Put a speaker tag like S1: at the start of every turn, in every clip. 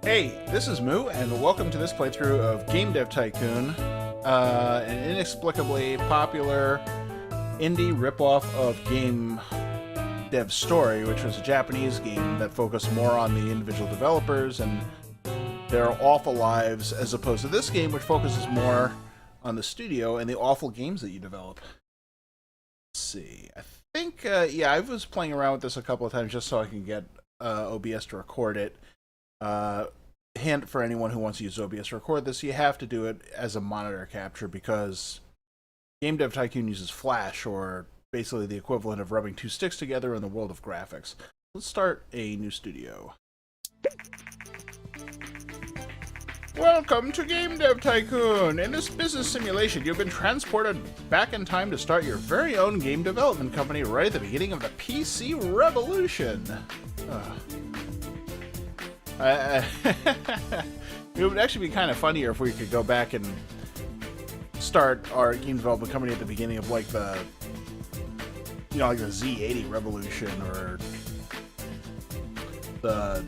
S1: Hey, this is Moo, and welcome to this playthrough of Game Dev Tycoon, an inexplicably popular indie ripoff of Game Dev Story, which was a Japanese game that focused more on the individual developers and their awful lives, as opposed to this game, which focuses more on the studio and the awful games that you develop. Let's see. I think, yeah, I was playing around with this a couple of times just so I can get OBS to record it. Hint for anyone who wants to use OBS to record this, you have to do it as a monitor capture because Game Dev Tycoon uses Flash, or basically the equivalent of rubbing two sticks together in the world of graphics. Let's start a new studio. Welcome to Game Dev Tycoon! In this business simulation, you've been transported back in time to start your very own game development company right at the beginning of the PC revolution. It would actually be kind of funnier if we could go back and start our game development company at the beginning of like the, like the Z80 revolution or the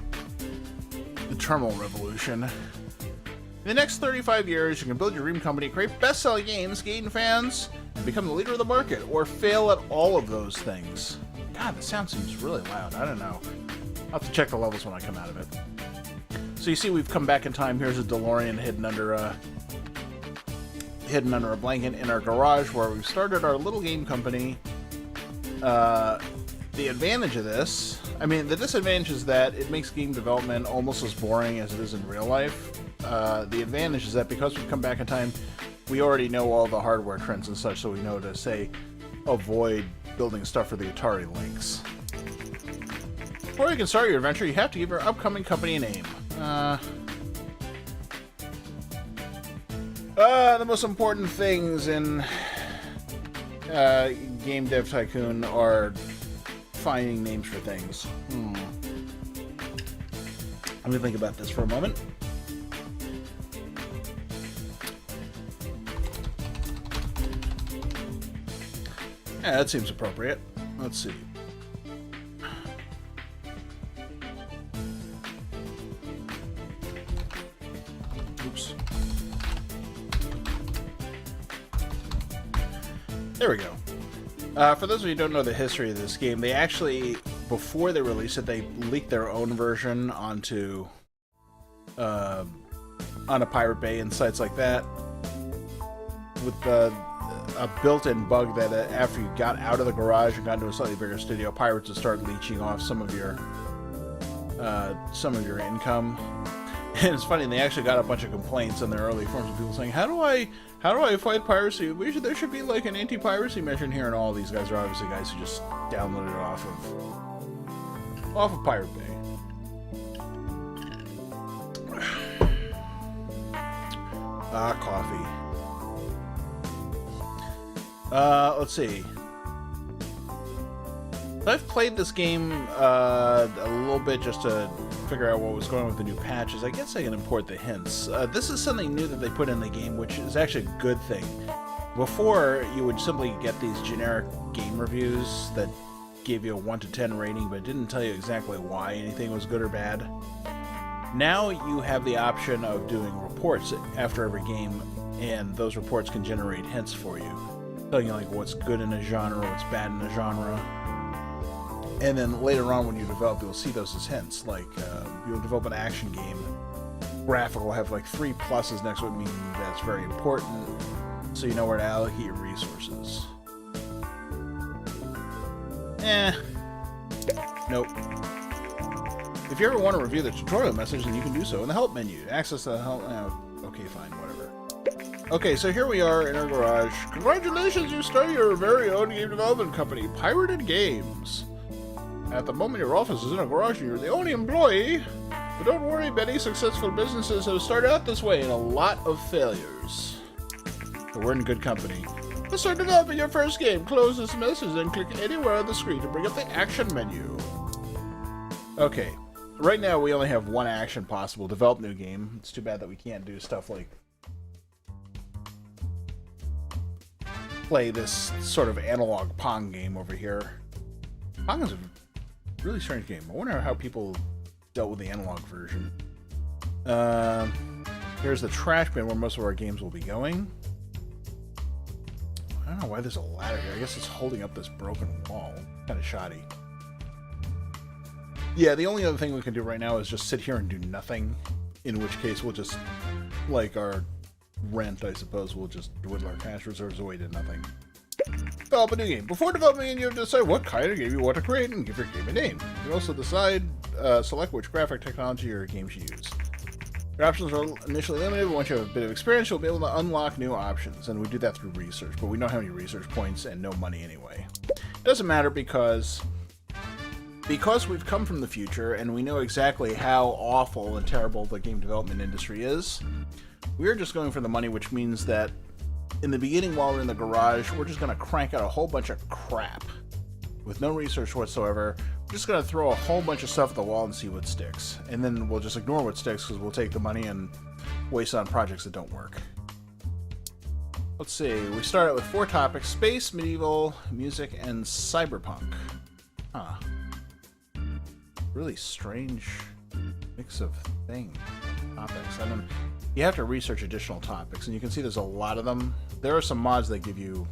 S1: terminal revolution. In the next 35 years, you can build your dream company, create best-selling games, gain fans, and become the leader of the market, or fail at all of those things. God, the sound seems really loud. I don't know. I'll have to check the levels when I come out of it. So you see we've come back in time. Here's a DeLorean hidden under a blanket in our garage where we started our little game company. The advantage of this, the disadvantage is that it makes game development almost as boring as it is in real life. The advantage is that because we've come back in time, we already know all the hardware trends and such, so we know to, say, avoid building stuff for the Atari Lynx. Before you can start your adventure, you have to give your upcoming company a name. The most important things in Game Dev Tycoon are finding names for things. Let me think about this for a moment. Yeah, that seems appropriate. Let's see. Oops. There we go. For those of you who don't know the history of this game, they actually, before they released it, they leaked their own version onto a Pirate Bay and sites like that, with a built-in bug that after you got out of the garage and got into a slightly bigger studio, pirates would start leeching off some of your income. And it's funny, they actually got a bunch of complaints in their early forums of people saying, how do I fight piracy? There should be like an anti-piracy measure in here, and all these guys are obviously guys who just downloaded it off of Pirate Bay. Coffee. Let's see. I've played this game a little bit just to figure out what was going on with the new patches. I guess I can import the hints. This is something new that they put in the game, which is actually a good thing. Before, you would simply get these generic game reviews that gave you a 1 to 10 rating, but didn't tell you exactly why anything was good or bad. Now you have the option of doing reports after every game, and those reports can generate hints for you, telling you like what's good in a genre, what's bad in a genre. And then later on when you develop, you'll see those as hints. Like, you'll develop an action game. Graphic will have like 3 pluses next to it, meaning that's very important, so you know where to allocate your resources. Nope. If you ever want to review the tutorial message, then you can do so in the help menu. Access the help. Okay, fine, whatever. Okay, so here we are in our garage. Congratulations, you started your very own game development company, Pirated Games. At the moment, your office is in a garage and you're the only employee. But don't worry, many successful businesses have started out this way and a lot of failures. But we're in good company. Let's start developing your first game. Close this message and click anywhere on the screen to bring up the action menu. Okay, right now we only have one action possible. Develop new game. It's too bad that we can't do stuff like play this sort of analog Pong game over here. Pong is a really strange game. I wonder how people dealt with the analog version. Here's the trash bin where most of our games will be going. I don't know why there's a ladder here. I guess it's holding up this broken wall. Kind of shoddy. Yeah, the only other thing we can do right now is just sit here and do nothing. In which case we'll just, like our rent, I suppose, we'll just dwindle our cash reserves away to nothing. Develop a new game. Before developing, you have to decide what kind of game you want to create and give your game a name. You can also select which graphic technology your game should use. Your options are initially limited, but once you have a bit of experience, you'll be able to unlock new options, and we do that through research, but we don't have any research points and no money anyway. It doesn't matter because we've come from the future and we know exactly how awful and terrible the game development industry is. We're just going for the money, which means that in the beginning, while we're in the garage, we're just going to crank out a whole bunch of crap with no research whatsoever. We're just going to throw a whole bunch of stuff at the wall and see what sticks. And then we'll just ignore what sticks because we'll take the money and waste it on projects that don't work. Let's see. We start out with 4 topics: space, medieval, music, and cyberpunk. Huh. Really strange mix of things. Topics. You have to research additional topics, and you can see there's a lot of them. There are some mods that give you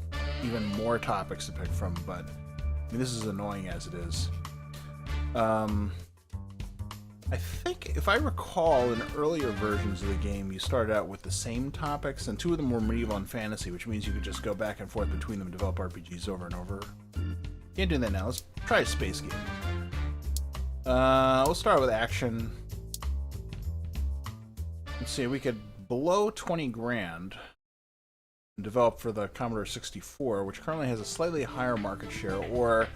S1: even more topics to pick from, but I mean, this is annoying as it is. I think, if I recall, in earlier versions of the game, you started out with the same topics, and 2 of them were medieval and fantasy, which means you could just go back and forth between them and develop RPGs over and over. Can't do that now. Let's try a space game. We'll start with action. Let's see, we could blow 20 grand and develop for the Commodore 64, which currently has a slightly higher market share, or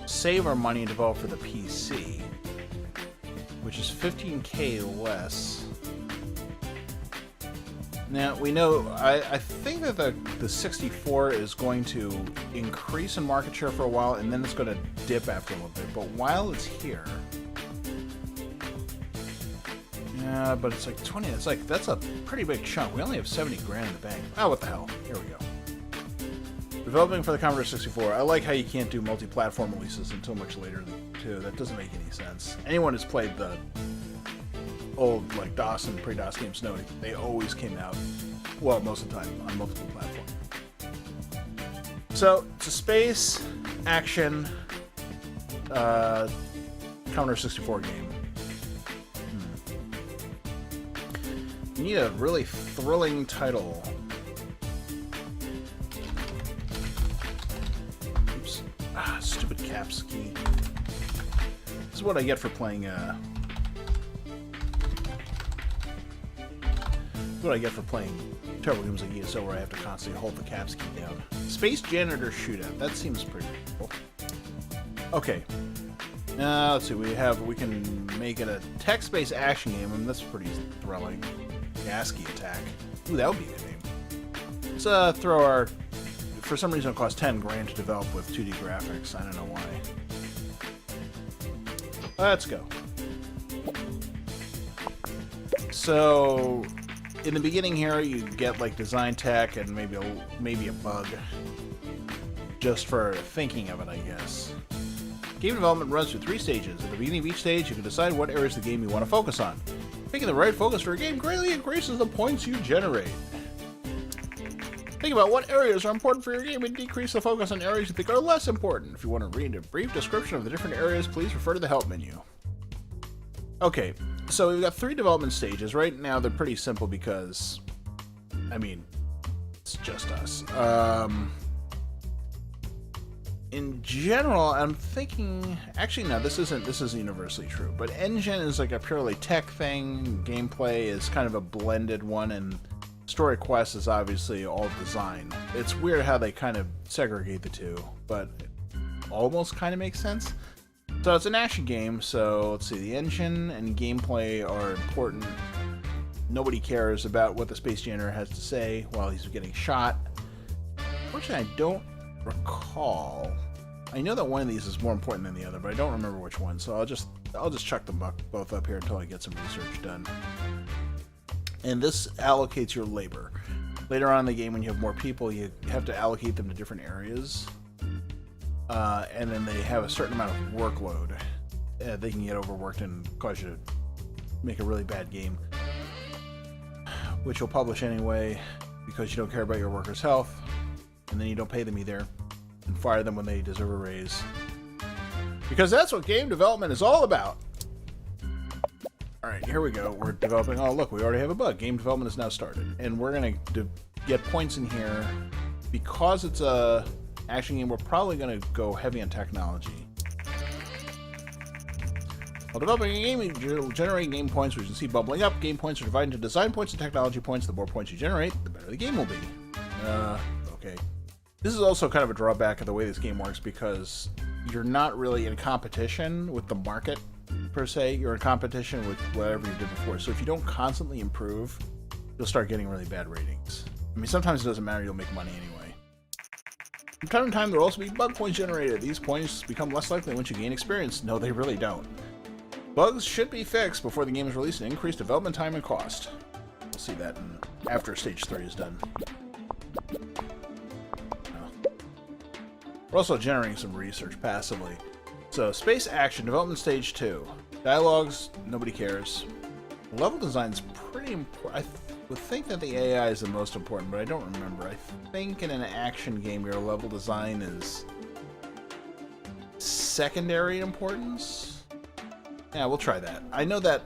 S1: save our money and develop for the PC, which is 15K less. Now, we know, I think that the 64 is going to increase in market share for a while, and then it's going to dip after a little bit. But while it's here... Yeah, but it's like 20, it's like, that's a pretty big chunk. We only have 70 grand in the bank. Oh, what the hell. Here we go. Developing for the Commodore 64. I like how you can't do multi-platform releases until much later, too. That doesn't make any sense. Anyone who's played the old, like, DOS and pre-DOS games know they always came out, well, most of the time, on multiple platforms. So, it's a space, action, Commodore 64 game. You need a really thrilling title. Oops. Ah, stupid caps key. This is what I get for playing, terrible games like ESO, where I have to constantly hold the caps key down. Space Janitor Shootout. That seems pretty cool. Okay. Let's see. We can make it a text-based action game, and that's pretty thrilling. ASCII attack. Ooh, that would be a good name. Let's throw our... For some reason it costs 10 grand to develop with 2D graphics. I don't know why. Let's go. So, in the beginning here, you get like design tech and maybe a bug. Just for thinking of it, I guess. Game development runs through 3 stages. At the beginning of each stage, you can decide what areas of the game you want to focus on. Picking the right focus for a game greatly increases the points you generate. Think about what areas are important for your game and decrease the focus on areas you think are less important. If you want to read a brief description of the different areas, please refer to the help menu. Okay, so we've got 3 development stages. Right now they're pretty simple because, I mean, it's just us. In general, I'm thinking... Actually, no, this isn't universally true. But engine is like a purely tech thing. Gameplay is kind of a blended one, and story quest is obviously all design. It's weird how they kind of segregate the two, but it almost kind of makes sense. So it's an action game, so let's see. The engine and gameplay are important. Nobody cares about what the Space Janitor has to say while he's getting shot. Unfortunately, I don't recall. I know that one of these is more important than the other, but I don't remember which one, so I'll just chuck them both up here until I get some research done. And this allocates your labor. Later on in the game, when you have more people, you have to allocate them to different areas, and then they have a certain amount of workload. They can get overworked and cause you to make a really bad game, which you'll publish anyway because you don't care about your workers' health, and then you don't pay them either, and fire them when they deserve a raise. Because that's what game development is all about. Alright, here we go. We're developing... Oh, look, we already have a bug. Game development is now started. And we're going to get points in here. Because it's a action game, we're probably going to go heavy on technology. While developing a game, you'll generate game points, which you can see bubbling up. Game points are divided into design points and technology points. The more points you generate, the better the game will be. Okay. This is also kind of a drawback of the way this game works because you're not really in competition with the market, per se. You're in competition with whatever you did before. So if you don't constantly improve, you'll start getting really bad ratings. I mean, sometimes it doesn't matter. You'll make money anyway. From time to time, there will also be bug points generated. These points become less likely once you gain experience. No, they really don't. Bugs should be fixed before the game is released and increase development time and cost. We'll see that after Stage 3 is done. We're also generating some research passively. So, Space Action, Development Stage 2. Dialogues, nobody cares. Level design's pretty important. I would think that the AI is the most important, but I don't remember. I think in an action game, your level design is secondary importance? Yeah, we'll try that. I know that...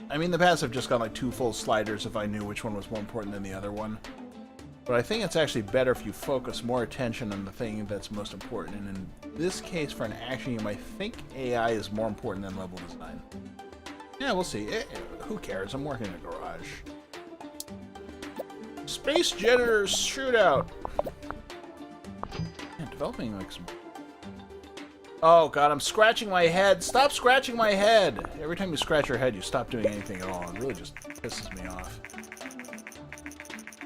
S1: I mean, in the past I've just got like 2 full sliders if I knew which one was more important than the other one. But I think it's actually better if you focus more attention on the thing that's most important. And in this case, for an action game, I think AI is more important than level design. Yeah, we'll see. Who cares? I'm working in a garage. Space Janitors Shootout! Yeah, developing like some... Oh god, I'm scratching my head! Stop scratching my head! Every time you scratch your head, you stop doing anything at all. It really just pisses me off.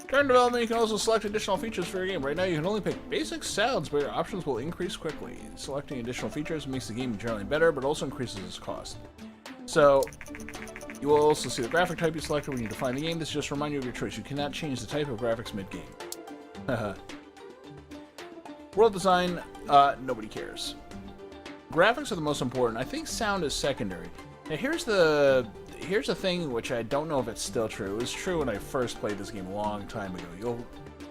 S1: During development, you can also select additional features for your game. Right now, you can only pick basic sounds, but your options will increase quickly. Selecting additional features makes the game generally better, but also increases its cost. So, you will also see the graphic type you selected when you define the game. This just reminds you of your choice. You cannot change the type of graphics mid-game. World design, nobody cares. Graphics are the most important. I think sound is secondary. Now, here's the thing which I don't know if it's still true. It was true when I first played this game a long time ago.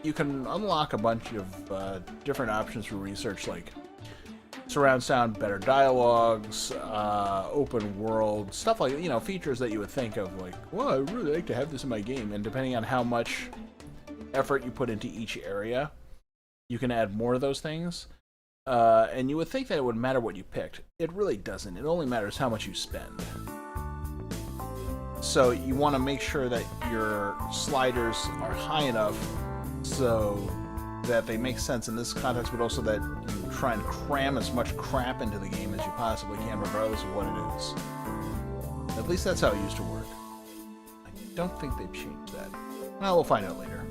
S1: You can unlock a bunch of different options for research, like surround sound, better dialogues, open world, stuff like, you know, features that you would think of like, well, I would really like to have this in my game. And depending on how much effort you put into each area, you can add more of those things. And you would think that it would matter what you picked. It really doesn't. It only matters how much you spend. So you want to make sure that your sliders are high enough so that they make sense in this context, but also that you try and cram as much crap into the game as you possibly can, regardless of what it is. At least that's how it used to work. I don't think they've changed that. Well, we'll find out later.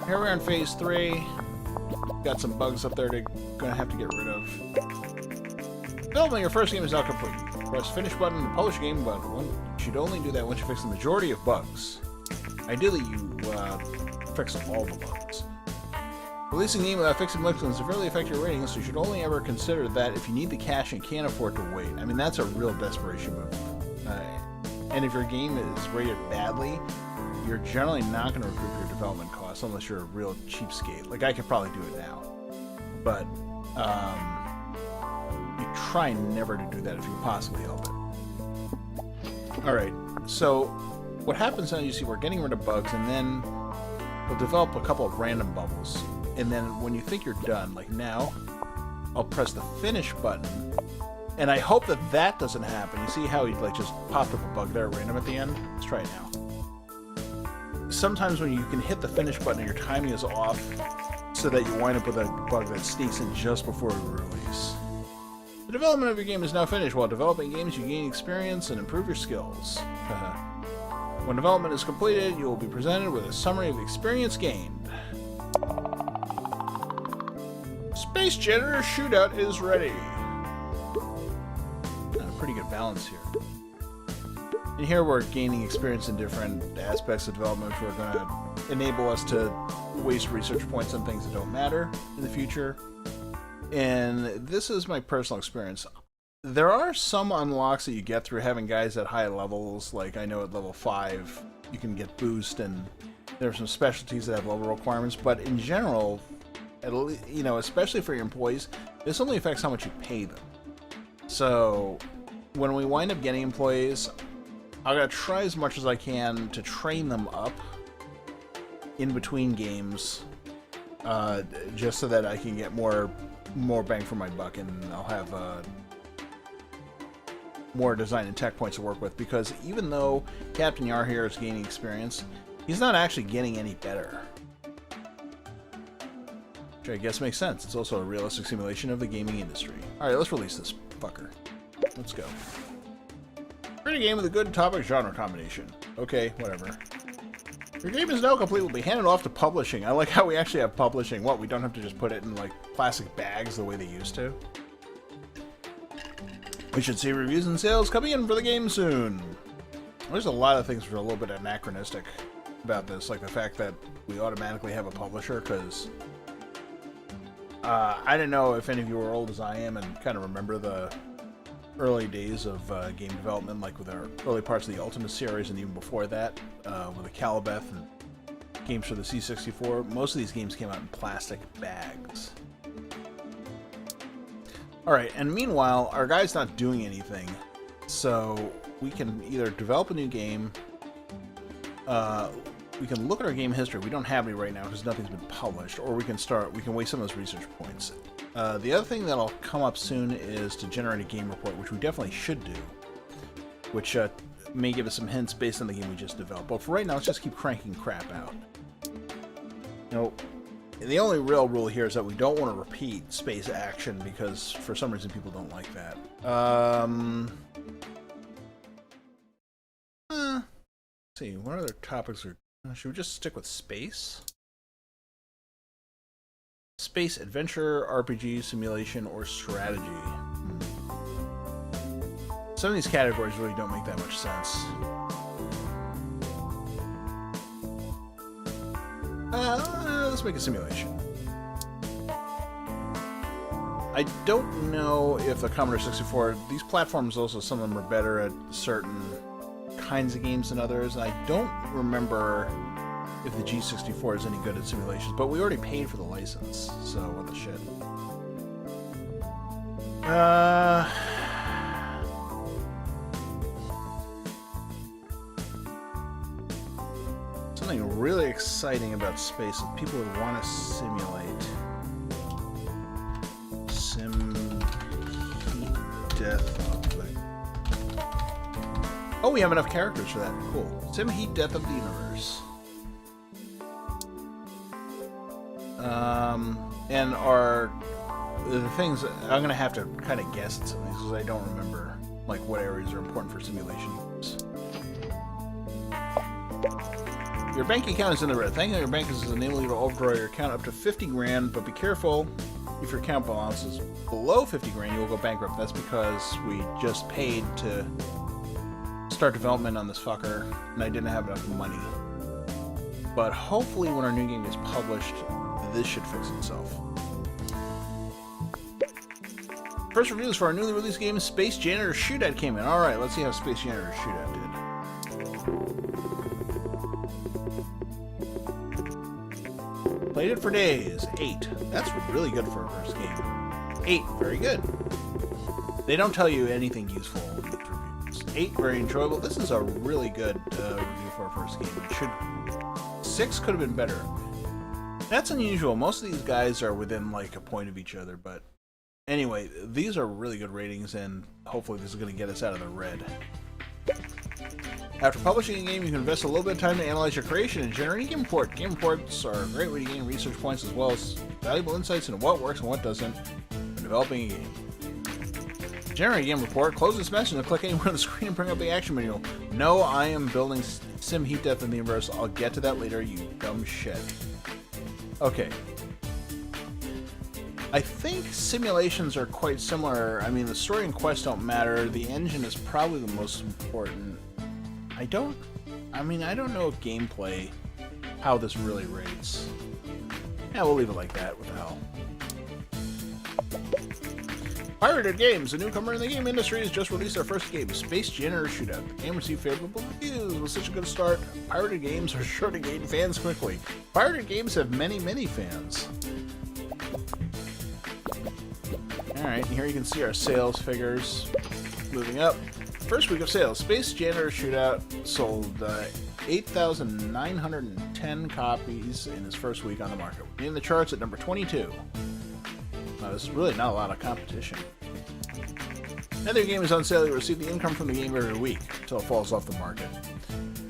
S1: Here we are in Phase 3. Got some bugs up there gonna have to get rid of. Developing your first game is now complete. Press finish button to publish a game, but you should only do that once you fix the majority of bugs. Ideally, you fix all the bugs. Releasing a game without fixing bugs can severely affect your ratings, so you should only ever consider that if you need the cash and can't afford to wait. I mean, that's a real desperation move. And if your game is rated badly, you're generally not going to recoup your development costs unless you're a real cheapskate. Like, I could probably do it now. But, you try never to do that if you can possibly help it. Alright, so what happens now, you see, we're getting rid of bugs, and then we'll develop a couple of random bubbles. And then when you think you're done, like now, I'll press the finish button, and I hope that that doesn't happen. You see how he like just popped up a bug there random at the end? Let's try it now. Sometimes when you can hit the finish button and your timing is off, so that you wind up with a bug that sneaks in just before we release. The development of your game is now finished. While developing games, you gain experience and improve your skills. When development is completed, you will be presented with a summary of experience gained. Space Janitor Shootout is ready. Pretty good balance here. And here we're gaining experience in different aspects of development which are going to enable us to waste research points on things that don't matter in the future. And this is my personal experience. there are some unlocks that you get through having guys at high levels. Like, I know at level 5, you can get boost, and there are some specialties that have level requirements. But in general, you know, especially for your employees, this only affects how much you pay them. So, when we wind up getting employees, I'm going to try as much as I can to train them up in between games, just so that I can get more bang for my buck, and I'll have more design and tech points to work with. Because even though Captain Yarrrr here is gaining experience, he's not actually getting any better. Which I guess makes sense. It's also a realistic simulation of the gaming industry. Alright, let's release this fucker. Let's go. Create a game with a good topic genre combination. Okay, whatever. Your game is now complete. Will be handed off to publishing. I like how we actually have publishing. What, we don't have to just put it in like plastic bags the way they used to? We should see reviews and sales coming in for the game soon. There's a lot of things that are a little bit anachronistic about this, like the fact that we automatically have a publisher, because I don't know if any of you are old as I am and kind of remember the early days of game development, like with our early parts of the Ultimate series and even before that, with the Calibeth and games for the C64. Most of these games came out in plastic bags. Alright, and meanwhile, our guy's not doing anything, so we can either develop a new game, we can look at our game history. We don't have any right now because nothing's been published, or we can waste some of those research points. The other thing that'll come up soon is to generate a game report, which we definitely should do, which may give us some hints based on the game we just developed. But for right now, let's just keep cranking crap out. You know, the only real rule here is that we don't want to repeat space action, because for some reason people don't like that. Let's see, what other topics are... Should we just stick with space? Space adventure, RPG, simulation, or strategy? Some of these categories really don't make that much sense. Let's make a simulation. I don't know if the Commodore 64... These platforms also, some of them are better at certain kinds of games than others, and I don't remember if the G64 is any good at simulations, but we already paid for the license, so what the shit. Something really exciting about space that people would want to simulate. Sim heat death of the... Oh, we have enough characters for that. Cool. Sim heat death of the universe. And the things, I'm going to have to kind of guess at some of these because I don't remember like what areas are important for simulations. Your bank account is in the red. Thank you, your bank is enabling you to overdraw your account up to 50 grand, but be careful. If your account balance is below 50 grand, you will go bankrupt. That's because we just paid to start development on this fucker, and I didn't have enough money. But hopefully when our new game is published, this should fix itself. First reviews for our newly released game, Space Janitor Shootout, came in. Alright, let's see how Space Janitor Shootout did. Played it for days. 8. That's really good for a first game. 8. Very good. They don't tell you anything useful in these reviews. 8. Very enjoyable. This is a really good review for our first game. It should... 6 could have been better. That's unusual. Most of these guys are within like a point of each other, but anyway, these are really good ratings, and hopefully this is going to get us out of the red. After publishing a game, you can invest a little bit of time to analyze your creation and generate a game report. Game reports are a great way to gain research points as well as valuable insights into what works and what doesn't when developing a game. Generate a game report, close this message, and click anywhere on the screen and bring up the action manual. No, I am building Sim Heat Death in the Universe. I'll get to that later, you dumb shit. Okay. I think simulations are quite similar. I mean, the story and quest don't matter. The engine is probably the most important. I don't know if gameplay, how this really rates. Yeah, we'll leave it like that. What the hell. Pirated Games, a newcomer in the game industry, has just released their first game, Space Yarrrr Shootout. The game received favorable reviews. With such a good start, Pirated Games are sure to gain fans quickly. Pirated Games have many, many fans. Alright, and here you can see our sales figures moving up. First week of sales, Space Yarrrr Shootout sold 8,910 copies in its first week on the market, in the charts at number 22. There's really not a lot of competition. Another game is on sale. You receive the income from the game every week until it falls off the market.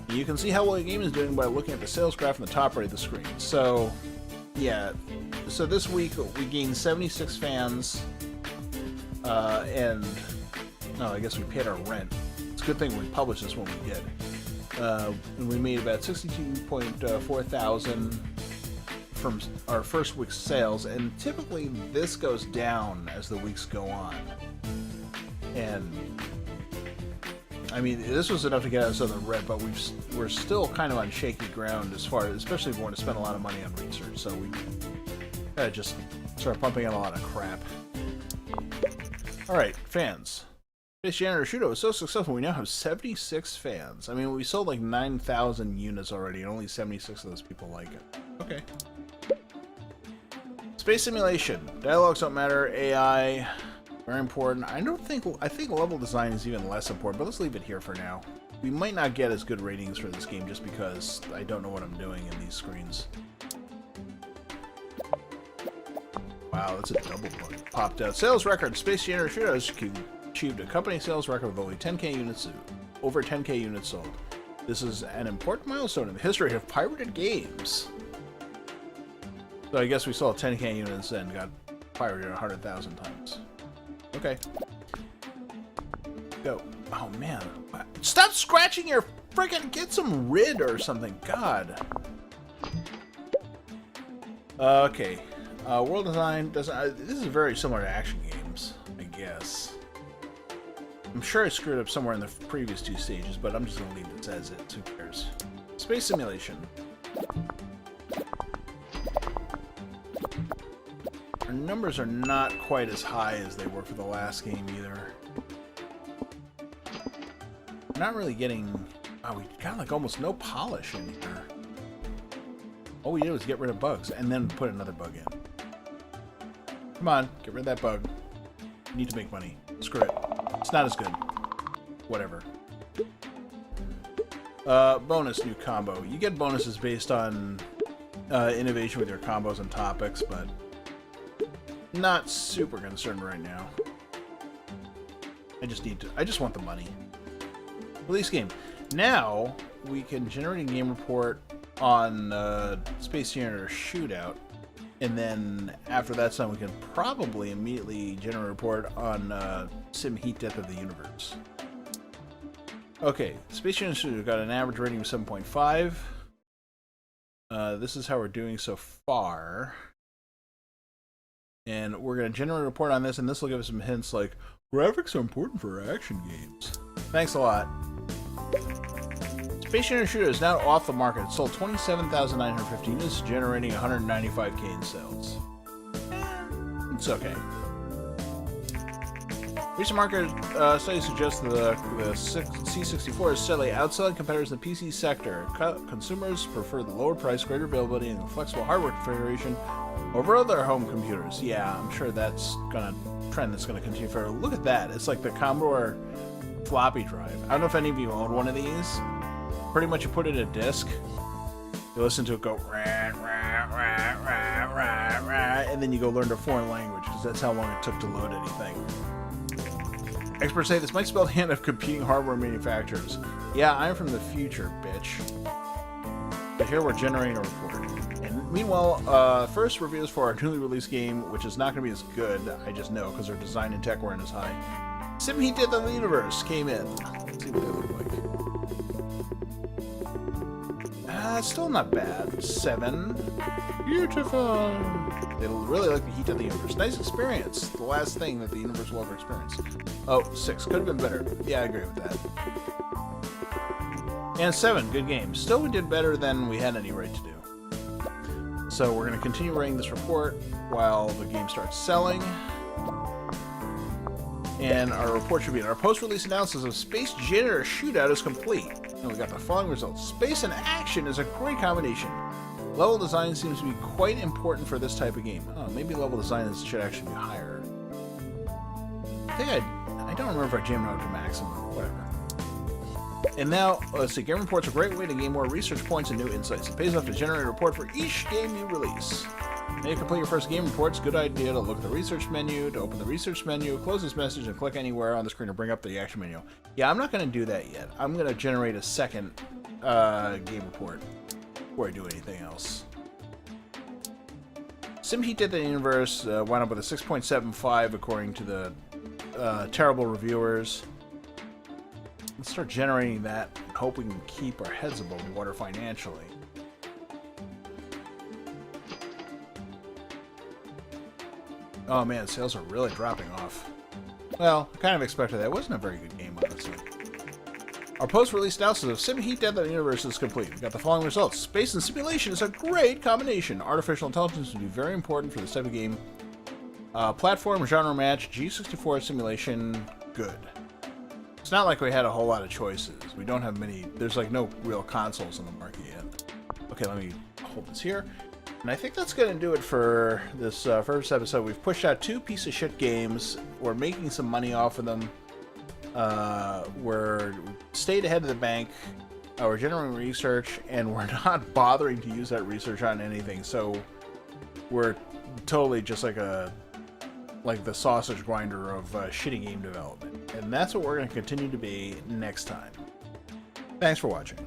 S1: You can see how well the game is doing by looking at the sales graph in the top right of the screen. So, yeah. So this week we gained 76 fans, and no, I guess we paid our rent. It's a good thing we published this when we did. And we made about 62.4 thousand from our first week's sales, and typically this goes down as the weeks go on. And I mean, this was enough to get us on the red, but we're still kind of on shaky ground as far as, especially if we want to spend a lot of money on research. So we gotta just start pumping out a lot of crap. All right, fans. Space Yarrrr Shootout was so successful, we now have 76 fans. I mean, we sold like 9,000 units already, and only 76 of those people like it. Okay. Space simulation. Dialogues don't matter. AI, very important. I think level design is even less important, but let's leave it here for now. We might not get as good ratings for this game just because I don't know what I'm doing in these screens. Wow, that's a double bug. Popped out. Sales record. Space Yarrrr Shootout has achieved a company sales record with only 10k units, over 10k units sold. This is an important milestone in the history of pirated games. So I guess we sold 10k units and got pirated 100,000 times. Okay. Go. Oh man. Stop scratching your freaking, get some rid or something. God. Okay. World design doesn't. This is very similar to action games, I guess. I'm sure I screwed up somewhere in the previous two stages, but I'm just gonna leave it as it. Who cares? Space simulation. Our numbers are not quite as high as they were for the last game either. We're not really getting... Oh, we got like almost no polish in here. All we did was get rid of bugs and then put another bug in. Come on, get rid of that bug. We need to make money. Screw it. It's not as good. Whatever. Bonus new combo. You get bonuses based on innovation with your combos and topics, but not super concerned right now. I just want the money. Release game. Now we can generate a game report on Space Yarrrr Shootout, and then after that's done, we can probably immediately generate a report on Sim Heat Death of the Universe. Okay, Space Yarrrr Shootout got an average rating of 7.5. This is how we're doing so far. And we're going to generate a report on this, and this will give us some hints like, graphics are important for action games. Thanks a lot. Space Yarrrr Shootout is now off the market. It sold 27,950 units, generating 195k in sales. It's okay. Recent market studies suggest that the C64 is steadily outselling competitors in the PC sector. Consumers prefer the lower price, greater availability, and flexible hardware configuration over other home computers. Yeah, I'm sure that's gonna trend that's gonna continue forever. Look at that! It's like the Commodore floppy drive. I don't know if any of you own one of these. Pretty much, you put it in a disc. You listen to it go rah, rah, rah, rah, rah, rah, and then you go learn a foreign language because that's how long it took to load anything. Experts say this might spell the end of competing hardware manufacturers. Yeah, I'm from the future, bitch. But here we're generating a report. And meanwhile, first reviews for our newly released game, which is not going to be as good, I just know, because our design and tech weren't as high. Sim Heat Death of the Universe came in. Let's see what they look like. Still not bad. 7. Beautiful. They really like the Heat of the Universe. Nice experience. The last thing that the universe will ever experience. Oh, 6. Could have been better. Yeah, I agree with that. And 7. Good game. Still, we did better than we had any right to do. So we're going to continue writing this report while the game starts selling. And our report should be our post-release analysis of Space Janitor Shootout is complete. And we got the following results. Space and action is a great combination. Level design seems to be quite important for this type of game. Oh, maybe level design should actually be higher. I don't remember if I jammed out to maximum. Whatever. And now, let's see. Game Report's a great way to gain more research points and new insights. It pays off to generate a report for each game you release. Now you complete your first game report. It's a good idea to look at the research menu, to open the research menu, close this message, and click anywhere on the screen to bring up the action menu. Yeah, I'm not going to do that yet. I'm going to generate a second game report before I do anything else. SimHeat Dead the Universe wound up with a 6.75 according to the terrible reviewers. Let's start generating that and hope we can keep our heads above water financially. Oh man, sales are really dropping off. Well, I kind of expected that. It wasn't a very good game, honestly. Our post-release analysis of SimHeat Dead the Universe is complete. We got the following results. Space and simulation is a great combination. Artificial intelligence would be very important for this type of game. Platform genre match, G64 simulation, good. It's not like we had a whole lot of choices. We don't have many. There's like no real consoles on the market yet. Okay, let me hold this here. And I think that's going to do it for this first episode. We've pushed out 2 piece of shit games. We're making some money off of them. We're stayed ahead of the bank. We're generating research, and we're not bothering to use that research on anything. So we're totally just like the sausage grinder of shitty game development. And that's what we're going to continue to be next time. Thanks for watching.